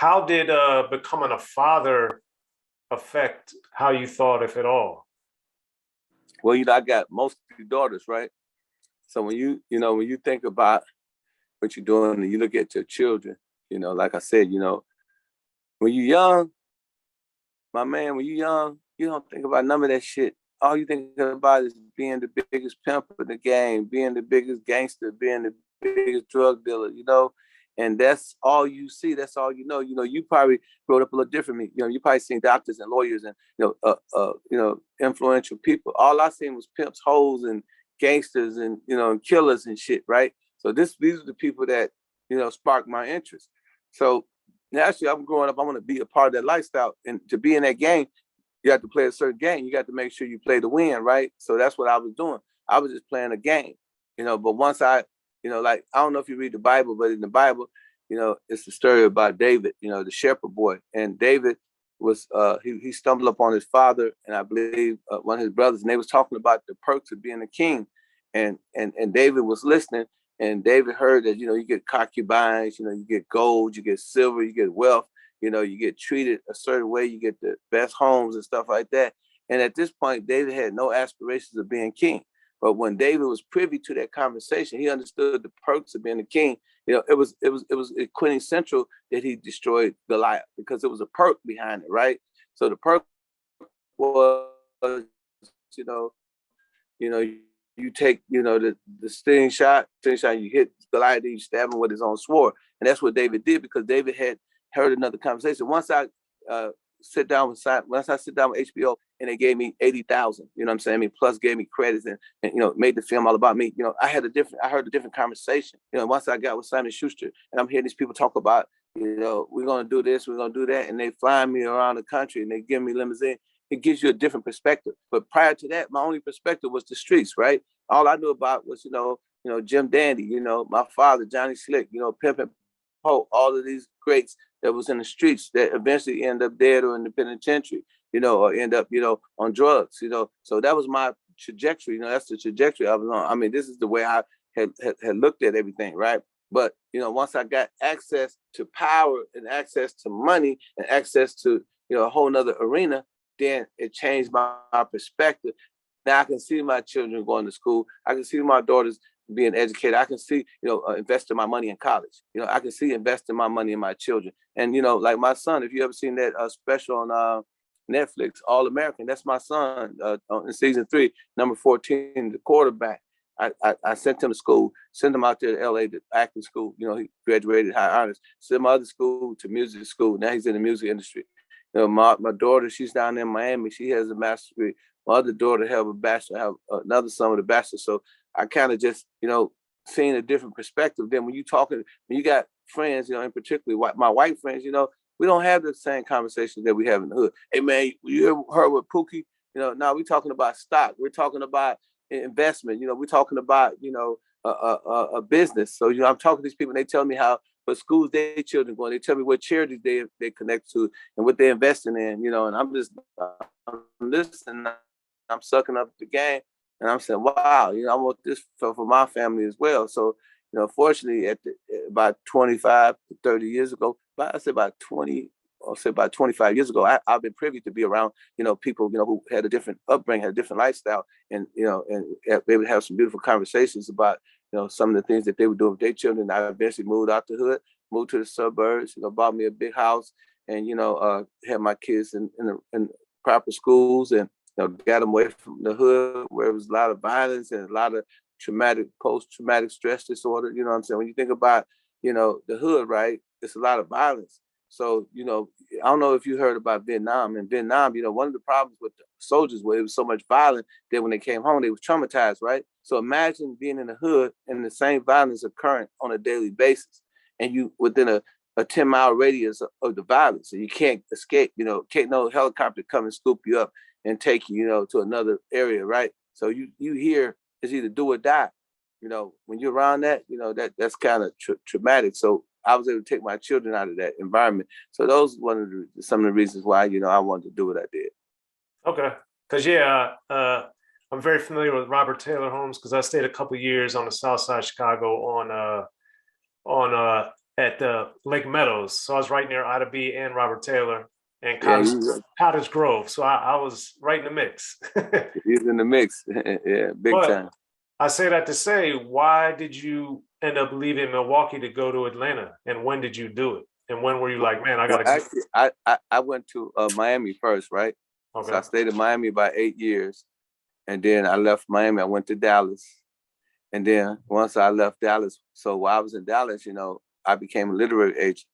how did becoming a father affect how you thought, if at all? Well, I got mostly daughters, right? So when you think about what you're doing and you look at your children, like I said, when you're young, my man, when you're young, you don't think about none of that shit. All you think about is being the biggest pimp in the game, being the biggest gangster, being the biggest drug dealer, and that's all you see. That's all you know. You probably growing up a little differently. You probably seen doctors and lawyers and influential people. All I seen was pimps, hoes, and gangsters, and and killers and shit, right? So these are the people that sparked my interest. So naturally, I'm growing up. I want to be a part of that lifestyle, and to be in that game, you have to play a certain game. You got to make sure you play to win, right? So that's what I was doing. I was just playing a game, But once I like, I don't know if you read the Bible, but in the Bible, it's the story about David, the shepherd boy. And David was, he stumbled upon his father and I believe one of his brothers, and they was talking about the perks of being a king. And David was listening, and David heard that, you get concubines, you get gold, you get silver, you get wealth, you get treated a certain way, you get the best homes and stuff like that. And at this point, David had no aspirations of being king. But when David was privy to that conversation, he understood the perks of being a king. It was quintessential that he destroyed Goliath because it was a perk behind it, right? So the perk was, you take, the sting shot, you hit Goliath, you stab him with his own sword. And that's what David did because David had heard another conversation. Once I sit down with HBO and they gave me 80,000, plus gave me credits and made the film all about me. I heard a different conversation. Once I got with Simon Schuster and I'm hearing these people talk about, we're going to do this, we're going to do that. And they fly me around the country and they give me limousine. It gives you a different perspective. But prior to that, my only perspective was the streets, right? All I knew about was, Jim Dandy, my father, Johnny Slick, Pimpin, all of these greats that was in the streets that eventually end up dead or in the penitentiary, or end up, on drugs, So that was my trajectory, that's the trajectory I was on. I mean, this is the way I had looked at everything, right? But, once I got access to power and access to money and access to, a whole nother arena, then it changed my perspective. Now I can see my children going to school. I can see my daughters being educated. I can see, investing my money in college. I can see investing my money in my children. And, like my son, if you ever seen that special on Netflix, All American, that's my son in season 3, number 14, the quarterback. I sent him to school, sent him out there to LA to acting school. He graduated high honors, sent my other school to music school. Now he's in the music industry. My daughter, she's down in Miami. She has a master's degree. My other daughter have a bachelor, have another son with a bachelor. So I kind of just, seeing a different perspective. Then when you got friends, and particularly my white friends, we don't have the same conversations that we have in the hood. Hey man, you ever heard with Pookie? Now we're talking about stock. We're talking about investment. We're talking about, a business. So, I'm talking to these people and they tell me what schools their children going. They tell me what charities they connect to and what they're investing in, and I'm listening. I'm sucking up the game. And I'm saying, wow, I want this for my family as well. So, fortunately, about 25 to 30 years ago, about 25 years ago, I've been privy to be around, people, who had a different upbringing, had a different lifestyle, and, and they would have some beautiful conversations about, some of the things that they would do with their children. I eventually moved out the hood, moved to the suburbs, bought me a big house, and, had my kids in proper schools and, got them away from the hood where it was a lot of violence and a lot of post-traumatic stress disorder. You know what I'm saying? When you think about, the hood, right, it's a lot of violence. So, I don't know if you heard about Vietnam. In Vietnam, one of the problems with the soldiers was it was so much violence that when they came home, they was traumatized, right? So imagine being in the hood and the same violence occurring on a daily basis. And you within a 10-mile radius of the violence. And you can't escape, can't no helicopter come and scoop you up and take you, to another area, right? So you hear it's either do or die. When you're around that, that's kind of traumatic. So I was able to take my children out of that environment. So those were some of the reasons why, I wanted to do what I did. Okay. Because, I'm very familiar with Robert Taylor homes because I stayed a couple of years on the south side of Chicago on at Lake Meadows. So I was right near Ida B and Robert Taylor and Yeah, Cottage Grove. So I was right in the mix. he's in the mix. Yeah, big But time. I say that to say, why did you end up leaving Milwaukee to go to Atlanta? And when did you do it? And when were you like, man, I Well, got to get. actually, I went to Miami first, right? So I Okay. stayed in Miami about 8 years, and then I left Miami. I went to Dallas, and then once I left Dallas, so while I was in Dallas, I became a literary agent.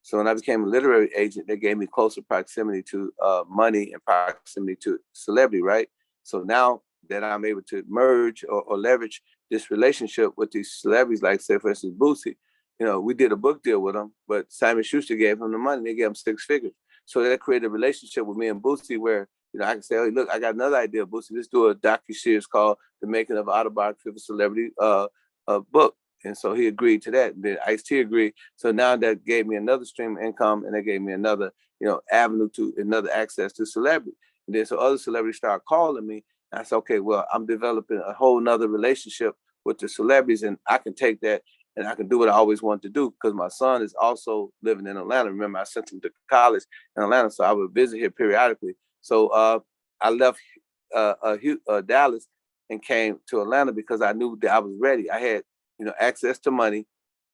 So when I became a literary agent, they gave me closer proximity to money and proximity to celebrity, right? So now that I'm able to merge or leverage this relationship with these celebrities, like say for instance Boosie, we did a book deal with him, but Simon Schuster gave him the money. They gave him 6 figures. So that created a relationship with me and Boosie where I can say, hey, look, I got another idea, Boosie. Let's do a docu-series called "The Making of Autobiography of a Celebrity" book. And so he agreed to that. And then Ice-T agreed. So now that gave me another stream of income, and that gave me another, avenue to another access to celebrity. And then so other celebrities started calling me. And I said, okay, well, I'm developing a whole nother relationship with the celebrities, and I can take that and I can do what I always wanted to do because my son is also living in Atlanta. Remember, I sent him to college in Atlanta, so I would visit here periodically. So I left Dallas and came to Atlanta because I knew that I was ready. I had access to money,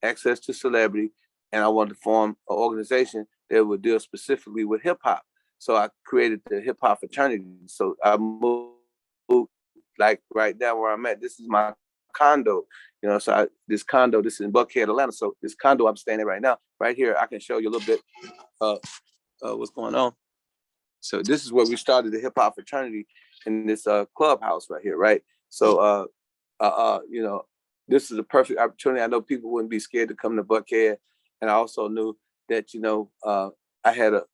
access to celebrity, and I wanted to form an organization that would deal specifically with hip hop. So I created the Hip Hop Fraternity. So I moved like right now where I'm at. This is my condo, this condo, this is in Buckhead, Atlanta. So this condo I'm staying in right now, right here, I can show you a little bit what's going on. So this is where we started the Hip Hop Fraternity in this clubhouse right here, right? So this is a perfect opportunity. I know people wouldn't be scared to come to Buckhead, and I also knew that I had a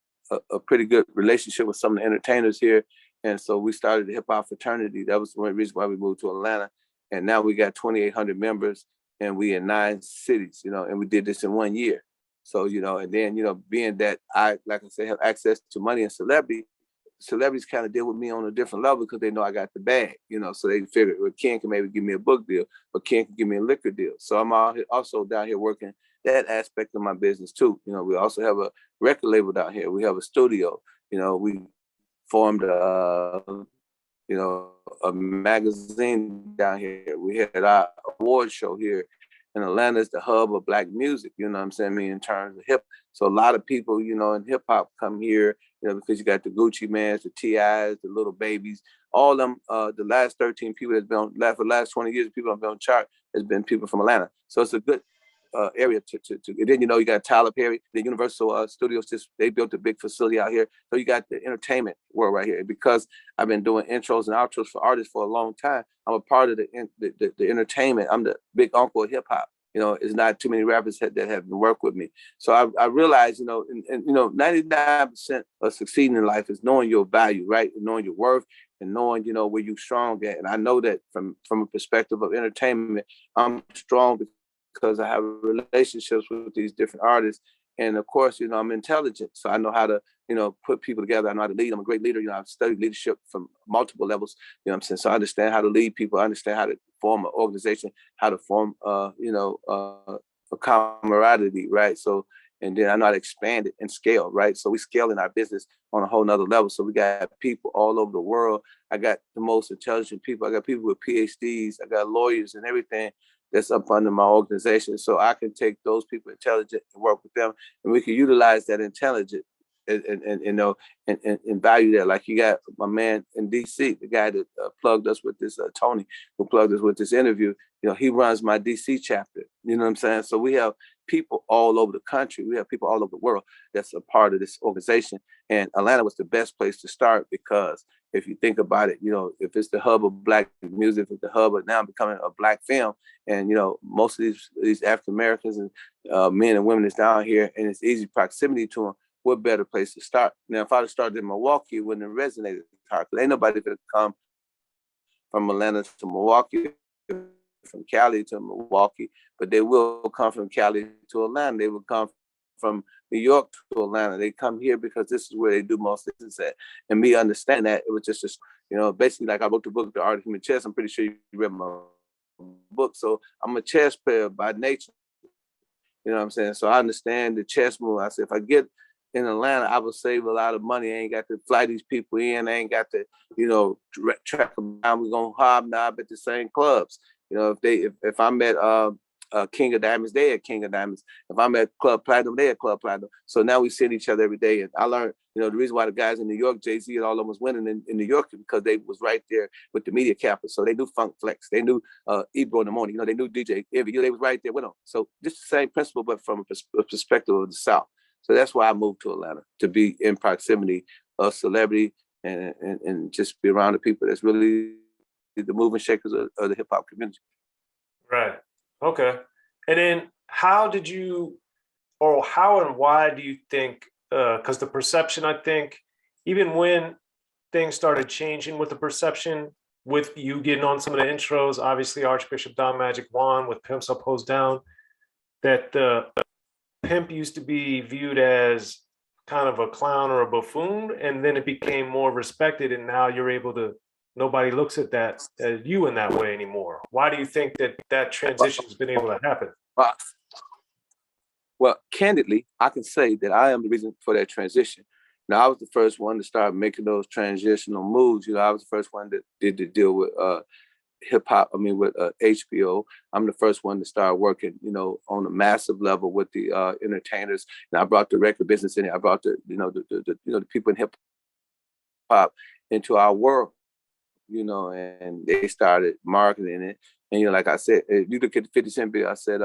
pretty good relationship with some of the entertainers here, and so we started the Hip Hop Fraternity. That was one reason why we moved to Atlanta, and now we got 2,800 members, and we in 9 cities, and we did this in 1 year. So and then being that I, like I said, have access to money and celebrities kind of deal with me on a different level because they know I got the bag, so they figure, well, Ken can maybe give me a book deal, or Ken can give me a liquor deal. So I'm also down here working that aspect of my business too. We also have a record label down here. We have a studio. We formed a magazine down here. We had our award show here. And Atlanta is the hub of Black music, you know what I'm saying? I mean, in terms of hip. So a lot of people, in hip hop come here, because you got the Gucci Mans, the T.I.s, the Little Babies, all them, the last 13 people that's been on, for the last 20 years, people have been on chart has been people from Atlanta. So it's a good area to and then you got Tyler Perry, the Universal Studios, they built a big facility out here. So you got the entertainment world right here. Because I've been doing intros and outros for artists for a long time, I'm a part of the entertainment. I'm the big uncle of hip hop. It's not too many rappers that have been worked with me. So I realized, 99% of succeeding in life is knowing your value, right? And knowing your worth and knowing, where you're strong at. And I know that from a perspective of entertainment, I'm strong because I have relationships with these different artists. And of course, I'm intelligent. So I know how to, put people together. I know how to lead. I'm a great leader. I've studied leadership from multiple levels. You know what I'm saying? So I understand how to lead people. I understand how to form an organization, how to form, a camaraderie, right? So, and then I know how to expand it and scale, right? So we scale in our business on a whole nother level. So we got people all over the world. I got the most intelligent people. I got people with PhDs. I got lawyers and everything that's up under my organization. So I can take those people intelligent and work with them, and we can utilize that intelligence and value that. Like you got my man in D.C., the guy that plugged us with this, Tony, who plugged us with this interview. He runs my D.C. chapter. You know what I'm saying? So we have people all over the country. We have people all over the world that's a part of this organization. And Atlanta was the best place to start because if you think about it, if it's the hub of Black music, if it's the hub of now becoming a Black film, and most of these African Americans and men and women is down here, and it's easy proximity to them, what better place to start? Now, if I'd have started in Milwaukee, it wouldn't have resonated hard because ain't nobody gonna come from Atlanta to Milwaukee, from Cali to Milwaukee, but they will come from Cali to Atlanta. They will come from New York to Atlanta. They come here because this is where they do most business at. And me understanding that, it was just basically like I wrote the book, The Art of Human Chess. I'm pretty sure you read my book. So I'm a chess player by nature. You know what I'm saying? So I understand the chess move. I said, if I get in Atlanta, I will save a lot of money. I ain't got to fly these people in. I ain't got to, you know, track them down. We're gonna hobnob at the same clubs. You know, if I'm at King of Diamonds, they at King of Diamonds. If I'm at Club Platinum, they at Club Platinum. So now we see each other every day. And I learned, you know, the reason why the guys in New York, Jay-Z and all of them was winning in New York is because they was right there with the media capital. So they knew Funk Flex, they knew Ebro in the morning, you know, they knew DJ Envy, you know, they was right there with them. So just the same principle, but from a perspective of the South. So that's why I moved to Atlanta, to be in proximity of celebrity and just be around the people that's really the moving shakers of the hip hop community. Right. Okay. And then how did you, or how and why do you think, because the perception, I think, even when things started changing with the perception, with you getting on some of the intros, obviously Archbishop Don Magic Juan with Pimps Up, Hoes Down, that the pimp used to be viewed as kind of a clown or a buffoon, and then it became more respected, and now you're able to, nobody looks at that at you in that way anymore. Why do you think that that transition has been able to happen? Well, candidly, I can say that I am the reason for that transition. Now, I was the first one to start making those transitional moves. You know, I was the first one that did the deal with hip hop. I mean, with HBO. I'm the first one to start working, you know, on a massive level with the entertainers. And I brought the record business in. I brought the, you know, the people in hip hop into our world. You know, and they started marketing it. And, you know, like I said, if you look at the 50 Cent bill, I said,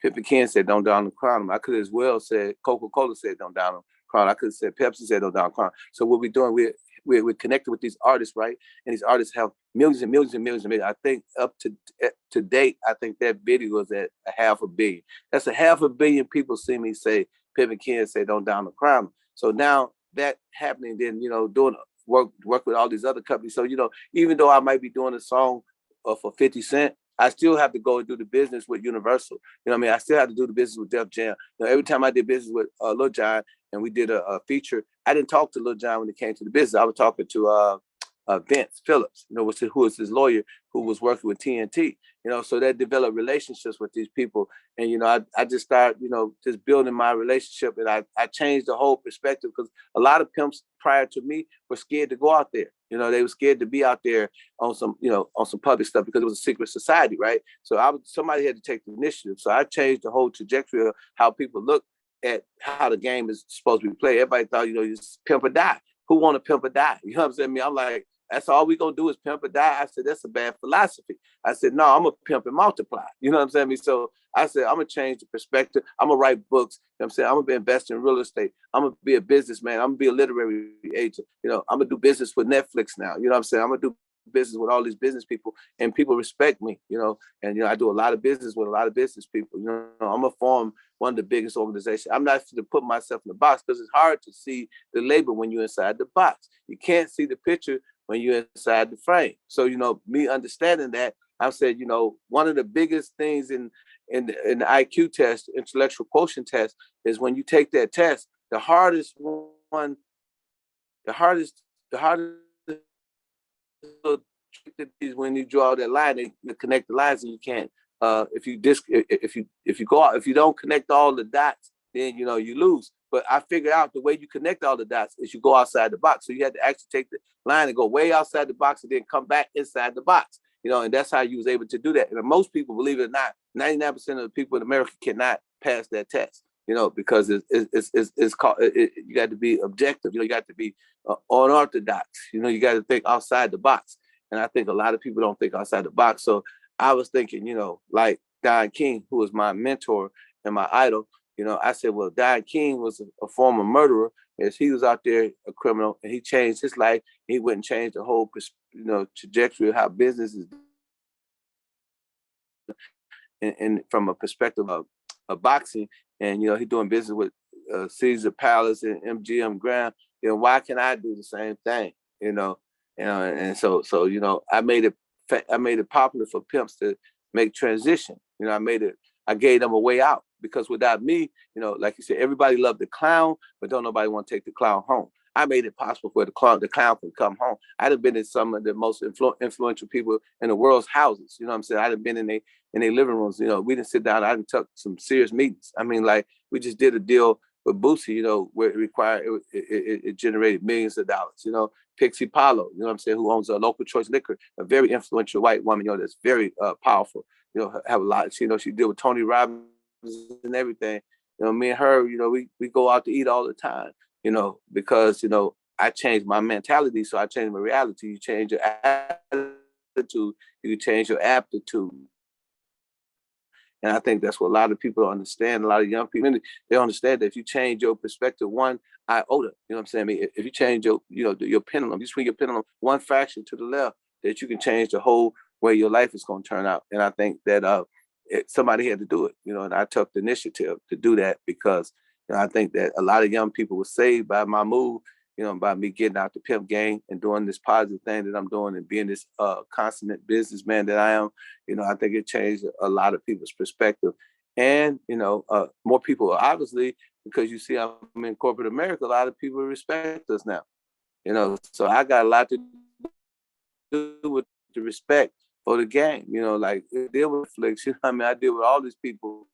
Pimpin said, don't down the crown. I could as well said, Coca-Cola said, don't down the crown. I could have said, Pepsi said, don't down the crown. So what we're doing, we're connected with these artists, right? And these artists have millions and millions and millions and millions. I think up to date, I think that video is at 500 million. That's 500 million people see me say, Pimpin say, don't down the crown. So now that happening, then, you know, doing work with all these other companies. So, you know, even though I might be doing a song for 50 Cent, I still have to go and do the business with Universal. You know what I mean? I still have to do the business with Def Jam. You know, every time I did business with Lil Jon and we did a feature, I didn't talk to Lil Jon when it came to the business. I was talking to Vince Phillips, you know, who was his lawyer, who was working with TNT. You know, so they developed relationships with these people. And, you know, I just started, you know, just building my relationship. And I changed the whole perspective because a lot of pimps prior to me were scared to go out there. You know, they were scared to be out there on some, you know, on some public stuff because it was a secret society, right? So somebody had to take the initiative. So I changed the whole trajectory of how people look at how the game is supposed to be played. Everybody thought, you know, you pimp or die. Who want to pimp or die? You know what I'm saying? I'm like, that's all we gonna do is pimp or die. I said, that's a bad philosophy. I said, no, I'm gonna pimp and multiply. You know what I'm saying? So I said, I'm gonna change the perspective. I'm gonna write books. You know what I'm saying? I'm gonna invest in real estate. I'm gonna be a businessman. I'm gonna be a literary agent. You know, I'm gonna do business with Netflix now. You know what I'm saying? I'm gonna do business with all these business people and people respect me, you know, and, you know, I do a lot of business with a lot of business people. You know, I'm gonna form one of the biggest organizations. I'm not to put myself in the box because it's hard to see the label when you're inside the box. You can't see the picture when you're inside the frame. So, you know, me understanding that, I said, you know, one of the biggest things in the IQ test, intellectual quotient test, is when you take that test, the hardest is when you draw that line and you connect the lines, and you can't. If you go out, if you don't connect all the dots, then, you know, you lose. But I figured out the way you connect all the dots is you go outside the box. So you had to actually take the line and go way outside the box and then come back inside the box. You know, and that's how you was able to do that. And most people, believe it or not, 99% of the people in America cannot pass that test. You know, because it's called. You got to be objective. You know, you got to be unorthodox. You know, you got to think outside the box. And I think a lot of people don't think outside the box. So I was thinking, you know, like Don King, who was my mentor and my idol. You know, I said, well, Don King was a former murderer, as he was out there a criminal, and he changed his life. He went and changed the whole, you know, trajectory of how business is, and from a perspective of boxing. And, you know, he's doing business with Caesar Palace and MGM Grand. You know, why can't I do the same thing? You know, and so you know, I made it popular for pimps to make transition. You know, I gave them a way out, because without me, you know, like you said, everybody loved the clown, but don't nobody want to take the clown home. I made it possible for the clown could come home. I'd have been in some of the most influential people in the world's houses. You know what I'm saying? I'd have been in their living rooms. You know, we didn't sit down. I didn't took some serious meetings. I mean, like we just did a deal with D.O.C, you know, where it generated millions of dollars. You know, Pixie Paulo, you know what I'm saying, who owns a local choice liquor, a very influential white woman, you know, that's very powerful. You know, have a lot. You know, she deal with Tony Robbins and everything. You know, me and her, you know, we go out to eat all the time. You know, because you know I changed my mentality, so I changed my reality. You change your attitude, you change your aptitude. And I think that's what a lot of people understand. A lot of young people, they understand that if you change your perspective one iota, you know what I'm saying? I mean, if you change your, you know, your pendulum, you swing your pendulum one fraction to the left, that you can change the whole way your life is going to turn out. And I think that somebody had to do it, you know, and I took the initiative to do that because, you know, I think that a lot of young people were saved by my move, you know, by me getting out the pimp game and doing this positive thing that I'm doing and being this consummate businessman that I am. You know, I think it changed a lot of people's perspective. And, you know, more people, obviously, because you see I'm in corporate America, a lot of people respect us now. You know, so I got a lot to do with the respect for the game. You know, like deal with flicks. You know, I mean, I deal with all these people,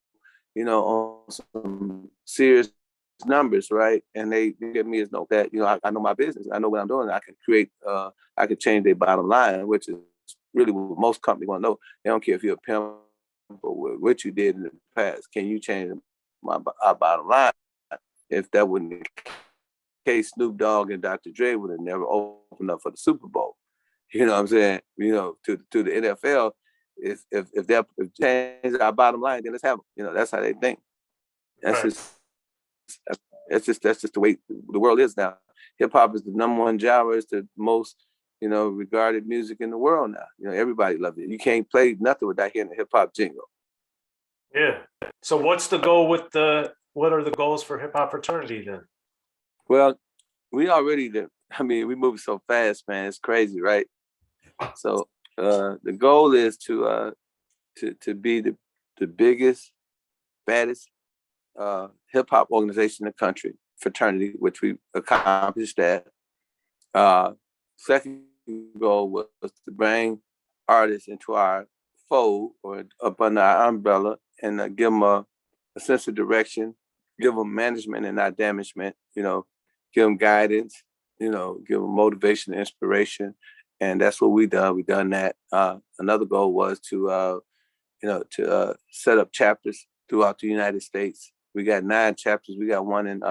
you know, on some serious numbers, right? And they give me as no that, you know, I know my business. I know what I'm doing. I can create, I can change their bottom line, which is really what most companies want to know. They don't care if you're a pimp or what you did in the past. Can you change our bottom line? If that wasn't the case, Snoop Dogg and Dr. Dre would have never opened up for the Super Bowl. You know what I'm saying? You know, to the NFL, if they change our bottom line, then let's have them. You know, that's how they think. That's right. That's just the way the world is now. Hip hop is the #1 genre. It's the most, you know, regarded music in the world now. You know, everybody loves it. You can't play nothing without hearing the hip hop jingle. Yeah. So what's the goal with what are the goals for Hip Hop Fraternity then? Well, we already did. I mean, we move so fast, man. It's crazy, right? So the goal is to be the biggest, baddest hip hop organization in the country, Fraternity, which we accomplished that. Second goal was to bring artists into our fold or up under our umbrella and give them a sense of direction, give them management and not damagement, you know, give them guidance, you know, give them motivation and inspiration. And that's what we done. We done that. Another goal was to, you know, to set up chapters throughout the United States. We got 9 chapters. We got one in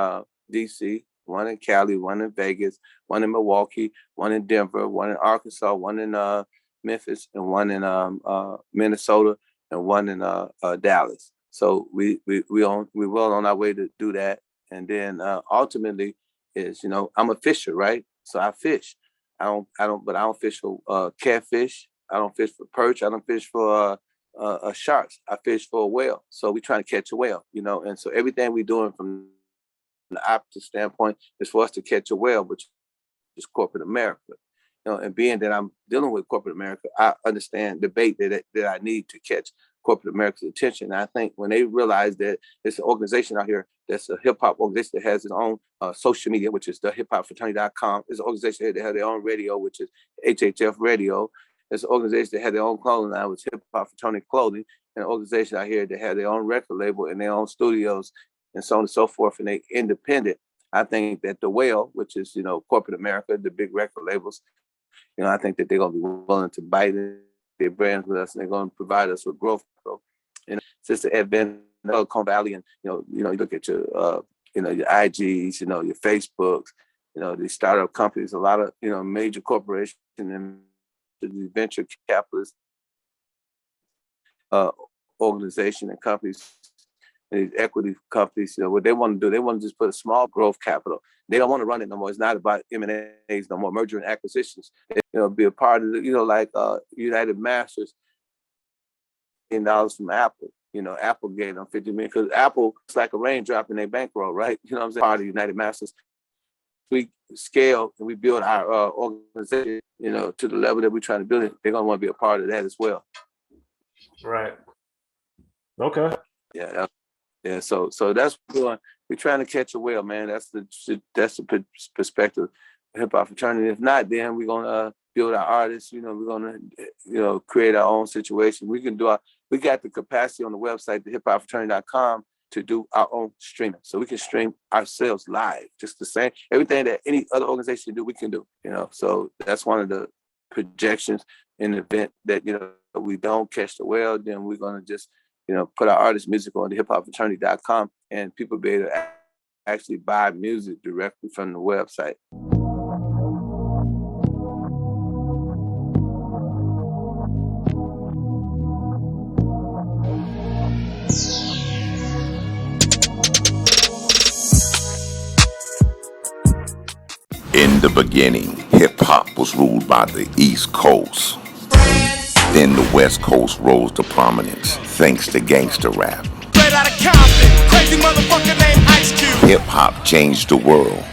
D.C., one in Cali, one in Vegas, one in Milwaukee, one in Denver, one in Arkansas, one in Memphis, and one in Minnesota, and one in Dallas. So we well on our way to do that. And then ultimately is, you know, I'm a fisher, right? So I fish. But I don't fish for catfish. I don't fish for perch. I don't fish for sharks. I fish for a whale. So we trying to catch a whale, you know. And so everything we're doing from the opposite standpoint is for us to catch a whale, which is corporate America. You know, and being that I'm dealing with corporate America, I understand the bait that I need to catch corporate America's attention. And I think when they realize that it's an organization out here that's a hip hop organization that has its own social media, which is the hiphopfraternity.com. It's an organization that has their own radio, which is HHF Radio. It's an organization that has their own clothing line, which is Hip Hop Fraternity Clothing, and an organization out here that has their own record label and their own studios and so on and so forth, and they independent. I think that the whale, which is, you know, corporate America, the big record labels, you know, I think that they're going to be willing to bite their brands with us, and they're going to provide us with growth. And since the advent of Silicon Valley, and you look at your, your IGs, you know, your Facebooks, you know, these startup companies, a lot of, you know, major corporations and the venture capitalists, organization and companies, and these equity companies, you know, what they want to do, they want to just put a small growth capital. They don't want to run it no more. It's not about M&As no more, merger and acquisitions. They, you know, be a part of the, you know, like United Masters, $10 from Apple. You know, Apple gave them $50 million because Apple is like a raindrop in their bankroll, right? You know what I'm saying? Part of United Masters. We scale and we build our organization, you know, to the level that we're trying to build it. They're going to want to be a part of that as well. Right. Okay. Yeah. Yeah. So that's what we're doing. we're trying to catch a whale, man. That's the perspective of hip hop fraternity. If not, then we're gonna build our artists. You know, we're gonna create our own situation. We got the capacity on the website, the hiphopfraternity.com, to do our own streaming. So we can stream ourselves live, just the same. Everything that any other organization do, we can do, you know. So that's one of the projections in the event that, you know, we don't catch the whale, then we're going to just, you know, put our artist music on the hiphopfraternity.com and people be able to actually buy music directly from the website. In the beginning, hip-hop was ruled by the East Coast. Then the West Coast rose to prominence, thanks to gangster rap. Straight out of Compton, crazy motherfucker named Ice Cube. Hip-hop changed the world.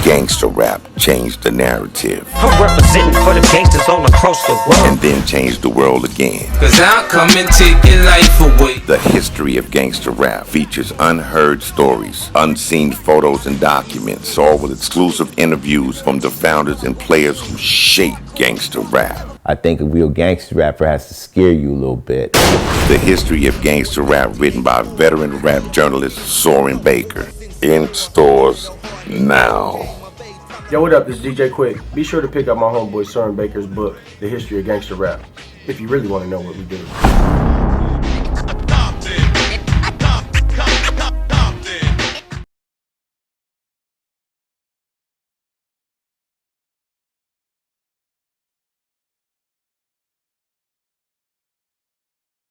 Gangster rap changed the narrative. I'm representing for the gangsters all across the world. And then changed the world again. Cause I'll come and take your life away. The history of gangster rap features unheard stories, unseen photos and documents, all with exclusive interviews from the founders and players who shaped gangster rap. I think a real gangster rapper has to scare you a little bit. The history of gangster rap written by veteran rap journalist Soren Baker. In stores now. Yo, what up? This is DJ Quick. Be sure to pick up my homeboy Soren Baker's book, The History of Gangster Rap, if you really want to know what we do.